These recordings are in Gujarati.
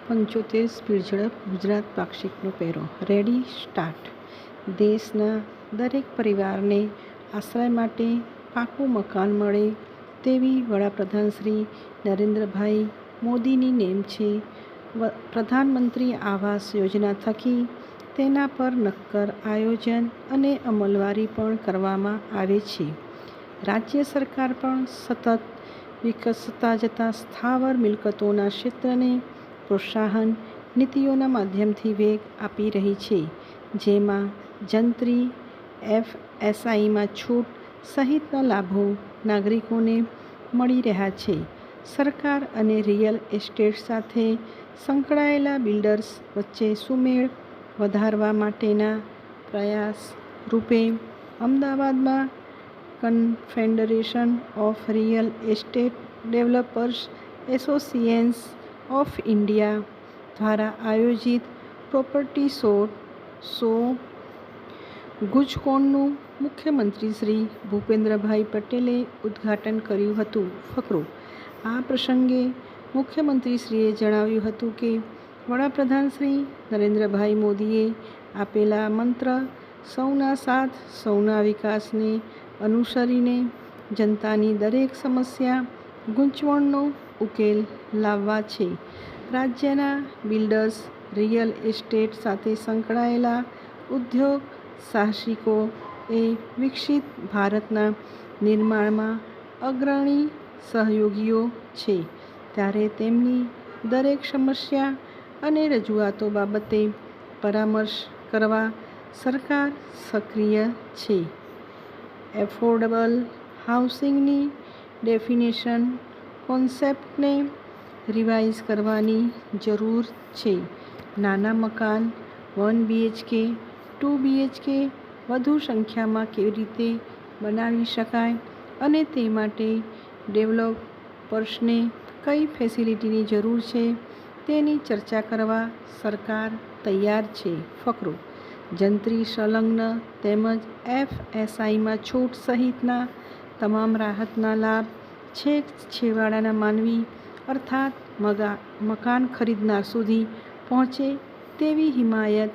75 સ્પીડ ઝડપ ગુજરાત પાક્ષિકનો પેરો રેડી સ્ટાર્ટ. દેશના દરેક પરિવારને આશ્રય માટે પાકું મકાન મળે તેવી વડાપ્રધાન શ્રી નરેન્દ્રભાઈ મોદીની નેમ છે. પ્રધાનમંત્રી આવાસ યોજના થકી તેના પર નક્કર આયોજન અને અમલવારી પણ કરવામાં આવે છે. રાજ્ય સરકાર પણ સતત વિકસતા જતા સ્થાવર મિલકતોના ક્ષેત્રને પ્રોત્સાહન નીતિઓના માધ્યમથી વેગ આપી રહી છે, જેમાં જંત્રી એફએસઆઈમાં છૂટ સહિતના લાભો નાગરિકોને મળી રહ્યા છે. સરકાર અને રિયલ એસ્ટેટ સાથે સંકળાયેલા બિલ્ડર્સ વચ્ચે સુમેળ વધારવા માટેના પ્રયાસ રૂપે અમદાવાદમાં confederation of real estate developers associations of India દ્વારા આયોજિત પ્રોપર્ટી શો ગુજકોનનું મુખ્યમંત્રી શ્રી ભૂપેન્દ્રભાઈ પટેલે ઉદ્ઘાટન કર્યું હતું. ફકરો. આ પ્રસંગે મુખ્યમંત્રીશ્રીએ જણાવ્યું હતું કે વડાપ્રધાન શ્રી નરેન્દ્રભાઈ મોદીએ આપેલા મંત્ર સૌના સાથ સૌના વિકાસને અનુસરીને જનતાની દરેક સમસ્યા ગૂંચવણનો ઉકેલ લાવવા છે. રાજ્યના બિલ્ડર્સ, રિયલ એસ્ટેટ સાથે સંકળાયેલા ઉદ્યોગ સાહસિકોએ વિકસિત ભારતના નિર્માણમાં અગ્રણી સહયોગીઓ છે, ત્યારે તેમની દરેક સમસ્યા અને રજૂઆતો બાબતે પરામર્શ કરવા સરકાર સક્રિય છે. એફોર્ડેબલ હાઉસિંગની ડેફિનેશન કોન્સેપ્ટને રિવાઇઝ કરવાની જરૂર છે. નાના મકાન 1 BHK, 2 BHK વધુ સંખ્યામાં કેવી રીતે બનાવી શકાય અને તે માટે ડેવલપર્સને કઈ ફેસિલિટીની જરૂર છે તેની ચર્ચા કરવા સરકાર તૈયાર છે. ફકરો. જંત્રી સંલગ્ન તેમજ એફએસઆઈમાં છૂટ સહિતના તમામ રાહતના લાભ છેક છેવાડાના માનવી અર્થાત મકાન ખરીદનાર સુધી પહોંચે તેવી હિમાયત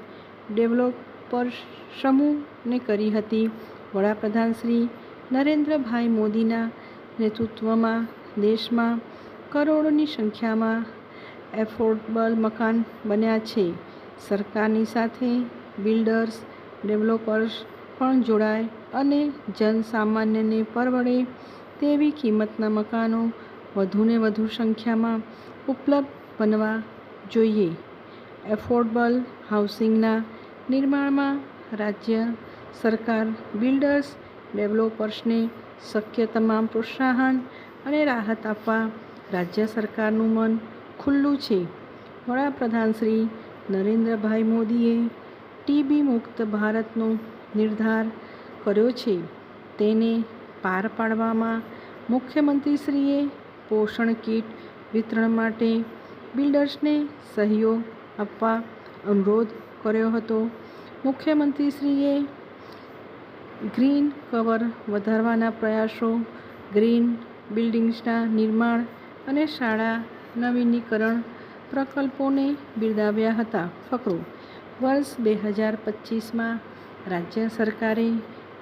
ડેવલપર્સ સમૂહને કરી હતી. વડાપ્રધાન શ્રી નરેન્દ્રભાઈ મોદીના નેતૃત્વમાં દેશમાં કરોડોની સંખ્યામાં એફોર્ડેબલ મકાન બન્યા છે. સરકારની સાથે બિલ્ડર્સ, ડેવલપર્સ પણ જોડાય અને જનસામાન્યને પરવડે તેવી કિંમતના મકાનો વધુને વધુ સંખ્યામાં ઉપલબ્ધ બનવા જોઈએ. એફોર્ડેબલ હાઉસિંગના નિર્માણમાં રાજ્ય સરકાર બિલ્ડર્સ, ડેવલપર્સને શક્ય તમામ પ્રોત્સાહન અને રાહત આપવા રાજ્ય સરકારનું મન ખુલ્લું છે. વડાપ્રધાન શ્રી નરેન્દ્રભાઈ મોદીએ ટીબી મુક્ત ભારતનો નિર્ધાર કર્યો છે. તેને પાર પાડવામાં મુખ્યમંત્રીશ્રીએ પોષણ કીટ વિતરણ માટે બિલ્ડર્સને સહયોગ આપવા અનુરોધ કર્યો હતો. મુખ્યમંત્રીશ્રીએ ગ્રીન કવર વધારવાના પ્રયાસો, ગ્રીન બિલ્ડિંગ્સના નિર્માણ અને શાળા નવીનીકરણ પ્રકલ્પોને બિરદાવ્યા હતા. ફકરો. વર્ષ 2025માં રાજ્ય સરકારે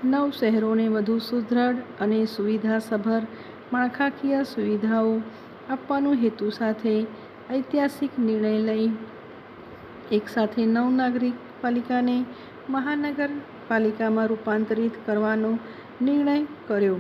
9 શહેરોને વધુ સુદૃઢ અને સુવિધાસભર માળખાકીય સુવિધાઓ આપવાનો હેતુ સાથે ઐતિહાસિક નિર્ણય લઈ એકસાથે 9 નગરપાલિકાને મહાનગરપાલિકામાં રૂપાંતરિત કરવાનો નિર્ણય કર્યો.